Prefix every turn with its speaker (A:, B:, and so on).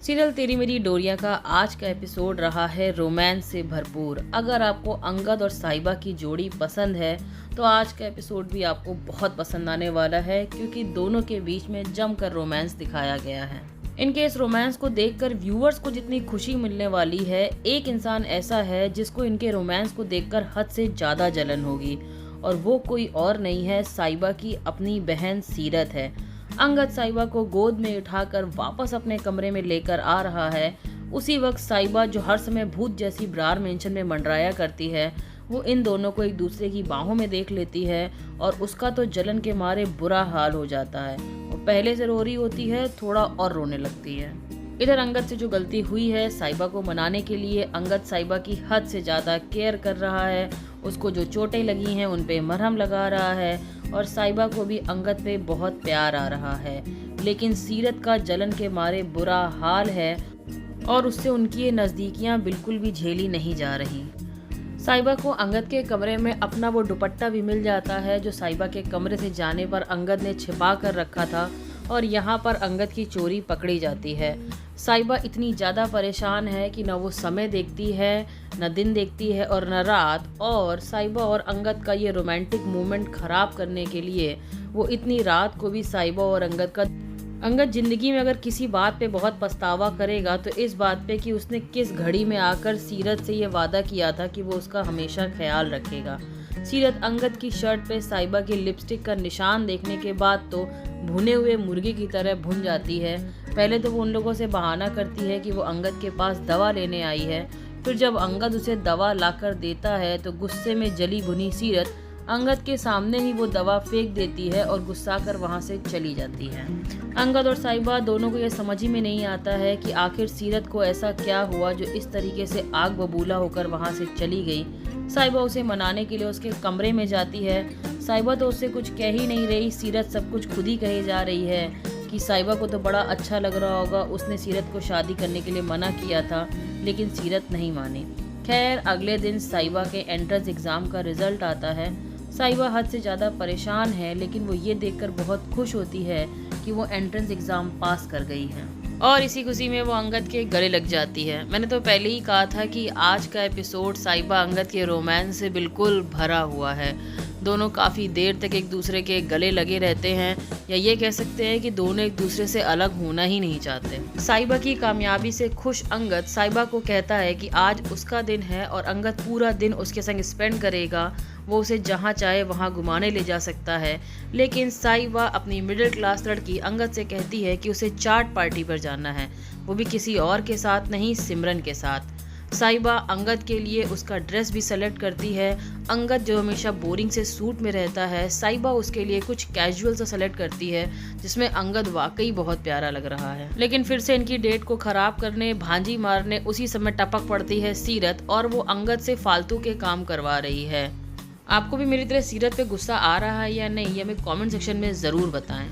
A: Serial तेरी मेरी डोरिया का आज का एपिसोड रहा है रोमांस से भरपूर। अगर आपको अंगद और साहिबा की जोड़ी पसंद है तो आज का एपिसोड भी आपको बहुत पसंद आने वाला है, क्योंकि दोनों के बीच में जमकर रोमांस दिखाया गया है। इनके इस रोमांस को देखकर व्यूअर्स को जितनी खुशी मिलने वाली है, एक इंसान ऐसा है जिसको इनके रोमांस को देखकर हद से ज़्यादा जलन होगी, और वो कोई और नहीं है, साहिबा की अपनी बहन सीरत है। अंगद साहिबा को गोद में उठाकर वापस अपने कमरे में लेकर आ रहा है। उसी वक्त साहिबा, जो हर समय भूत जैसी ब्रार मेंशन में मंडराया करती है, वो इन दोनों को एक दूसरे की बाहों में देख लेती है और उसका तो जलन के मारे बुरा हाल हो जाता है। वो पहले से रो रही होती है, थोड़ा और रोने लगती है। इधर अंगद से जो गलती हुई है, साहिबा को मनाने के लिए अंगद साहिबा की हद से ज़्यादा केयर कर रहा है। उसको जो चोटें लगी हैं उन पे मरहम लगा रहा है, और साहिबा को भी अंगद पे बहुत प्यार आ रहा है। लेकिन सीरत का जलन के मारे बुरा हाल है और उससे उनकी ये नज़दीकियाँ बिल्कुल भी झेली नहीं जा रही। साहिबा को अंगद के कमरे में अपना वो दुपट्टा भी मिल जाता है जो साहिबा के कमरे से जाने पर अंगद ने छिपा कर रखा था, और यहाँ पर अंगद की चोरी पकड़ी जाती है। साहिबा इतनी ज़्यादा परेशान है कि न वो समय देखती है, न दिन देखती है और न रात, और साहिबा और अंगद का ये रोमांटिक मोमेंट ख़राब करने के लिए वो इतनी रात को भी साहिबा और अंगद ज़िंदगी में अगर किसी बात पे बहुत पछतावा करेगा तो इस बात पे कि उसने किस घड़ी में आकर सीरत से ये वादा किया था कि वो उसका हमेशा ख्याल रखेगा। सीरत अंगद की शर्ट पे साहिबा की लिपस्टिक का निशान देखने के बाद तो भुने हुए मुर्गे की तरह भुन जाती है। पहले तो वो उन लोगों से बहाना करती है कि वो अंगद के पास दवा लेने आई है, फिर जब अंगद उसे दवा लाकर देता है तो गुस्से में जली भुनी सीरत अंगद के सामने ही वो दवा फेंक देती है और गुस्सा कर वहाँ से चली जाती है। अंगद और साहिबा दोनों को ये समझ ही में नहीं आता है कि आखिर सीरत को ऐसा क्या हुआ जो इस तरीके से आग बबूला होकर वहाँ से चली गई। साहिबा उसे मनाने के लिए उसके कमरे में जाती है। साहिबा तो उससे कुछ कह ही नहीं रही, सीरत सब कुछ खुद ही कही जा रही है कि साहिबा को तो बड़ा अच्छा लग रहा होगा, उसने सीरत को शादी करने के लिए मना किया था, लेकिन सीरत नहीं मानी। खैर, अगले दिन साहिबा के एंट्रेंस एग्ज़ाम का रिजल्ट आता है। साहिबा हद से ज़्यादा परेशान है, लेकिन वो ये देखकर बहुत खुश होती है कि वो एंट्रेंस एग्ज़ाम पास कर गई है, और इसी खुशी में वो अंगद के गले लग जाती है। मैंने तो पहले ही कहा था कि आज का एपिसोड साहिबा अंगद के रोमांस से बिल्कुल भरा हुआ है। दोनों काफ़ी देर तक एक दूसरे के गले लगे रहते हैं, या ये कह सकते हैं कि दोनों एक दूसरे से अलग होना ही नहीं चाहते। साहिबा की कामयाबी से खुश अंगद साहिबा को कहता है कि आज उसका दिन है और अंगद पूरा दिन उसके संग स्पेंड करेगा। वो उसे जहाँ चाहे वहाँ घुमाने ले जा सकता है। लेकिन साहिबा, अपनी मिडिल क्लास लड़की, अंगद से कहती है कि उसे चाट पार्टी पर जाना है, वो भी किसी और के साथ नहीं, सिमरन के साथ। साहिबा अंगद के लिए उसका ड्रेस भी सेलेक्ट करती है। अंगद जो हमेशा बोरिंग से सूट में रहता है, साहिबा उसके लिए कुछ कैजुअल सा सेलेक्ट करती है जिसमें अंगद वाकई बहुत प्यारा लग रहा है। लेकिन फिर से इनकी डेट को खराब करने, भांजी मारने उसी समय टपक पड़ती है सीरत, और वो अंगद से फालतू के काम करवा रही है। आपको भी मेरी तरह सीरत पे गुस्सा आ रहा है या नहीं, ये हमें कमेंट सेक्शन में ज़रूर बताएं।